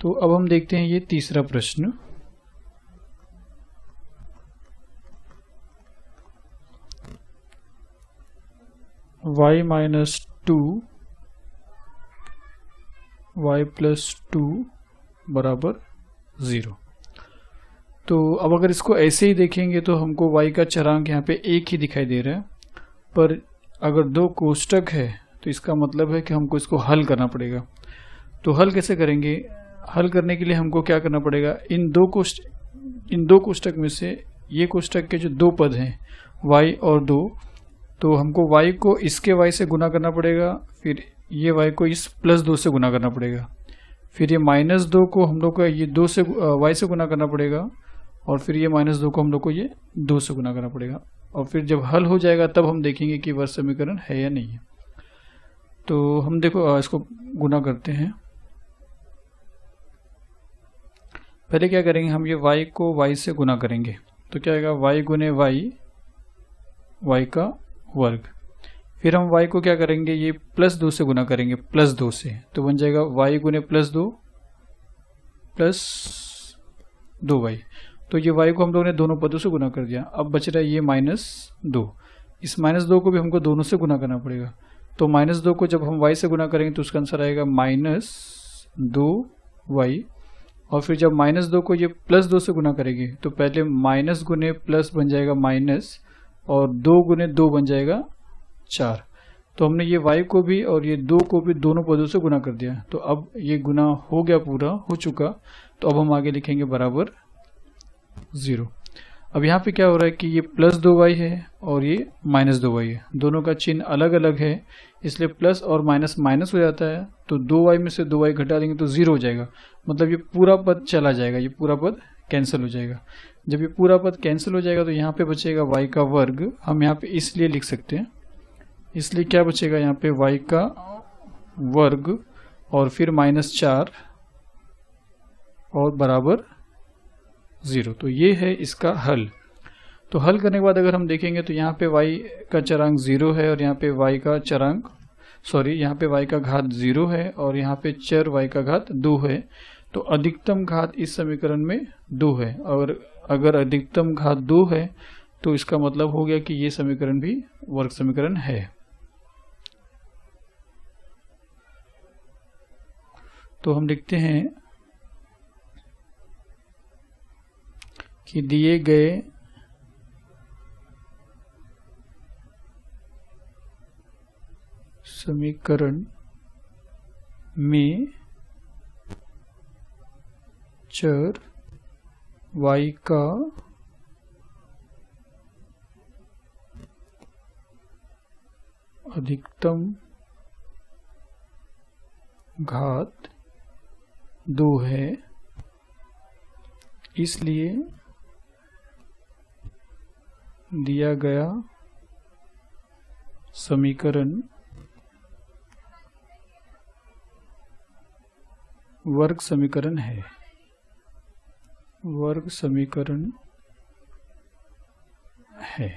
तो अब हम देखते हैं ये तीसरा प्रश्न। y माइनस 2 y प्लस 2 बराबर 0। तो अब अगर इसको ऐसे ही देखेंगे तो हमको y का चरांक यहाँ पे एक ही दिखाई दे रहा है, पर अगर दो कोष्टक है तो इसका मतलब है कि हमको इसको हल करना पड़ेगा। तो हल कैसे करेंगे? हल करने के लिए हमको क्या करना पड़ेगा, इन दो कोष्टक में से ये कोष्टक के जो दो पद हैं y और 2, तो हमको y को इसके y से गुना करना पड़ेगा, फिर ये y को इस प्लस 2 से गुना करना पड़ेगा, फिर ये माइनस 2 को हम लोग को ये 2 से y से गुना करना पड़ेगा, और फिर ये माइनस 2 को हम लोग को ये 2 से गुना करना पड़ेगा। और फिर जब हल हो जाएगा तब हम देखेंगे कि वह समीकरण है या नहीं है। तो हम देखो इसको गुना करते हैं। पहले क्या करेंगे, हम ये y को y से गुना करेंगे, तो क्या आएगा y गुने y का वर्ग। फिर हम y को क्या करेंगे, ये प्लस 2 से गुना करेंगे, प्लस 2 से, तो बन जाएगा y गुने प्लस 2 प्लस 2y। तो ये y को हम लोगों ने दोनों पदों से गुना कर दिया। अब बच रहा है ये माइनस 2। इस माइनस 2 को भी हमको दोनों से गुना करना पड़ेगा। तो माइनस 2 को जब हम y से गुना करेंगे तो उसका आंसर आएगा माइनस 2y। और फिर जब माइनस 2 को ये प्लस 2 से गुना करेंगे तो पहले माइनस गुने प्लस बन जाएगा माइनस, और 2 गुने 2 बन जाएगा 4। तो हमने ये y को भी और ये 2 को भी दोनों पदों से गुना कर दिया। तो अब ये गुना हो गया, पूरा हो चुका। तो अब हम आगे लिखेंगे बराबर 0। अब यहाँ पे क्या हो रहा है कि ये प्लस 2y है और ये माइनस 2y है, दोनों का चिन्ह अलग अलग है, इसलिए प्लस और माइनस माइनस हो जाता है। तो 2y में से 2y घटा देंगे तो 0 हो जाएगा, मतलब ये पूरा पद चला जाएगा, ये पूरा पद कैंसिल हो जाएगा। जब ये पूरा पद कैंसिल हो जाएगा तो यहाँ पे बचेगा y का वर्ग। हम यहाँ पे इसलिए लिख सकते हैं, इसलिए क्या बचेगा यहाँ पे y का वर्ग और फिर माइनस 4 और बराबर 0। तो ये है इसका हल। तो हल करने के बाद अगर हम देखेंगे तो यहाँ पे y का चरांक 0 है और यहाँ पे y का चरांक यहाँ पे y का घात 0 है और यहाँ पे चर y का घात 2 है। तो अधिकतम घात इस समीकरण में 2 है, और अगर अधिकतम घात 2 है तो इसका मतलब हो गया कि ये समीकरण भी वर्ग समीकरण है। तो हम लिखते हैं कि दिए गए समीकरण में चर y का अधिकतम घात 2 है, इसलिए दिया गया समीकरण वर्ग समीकरण है। वर्ग समीकरण है।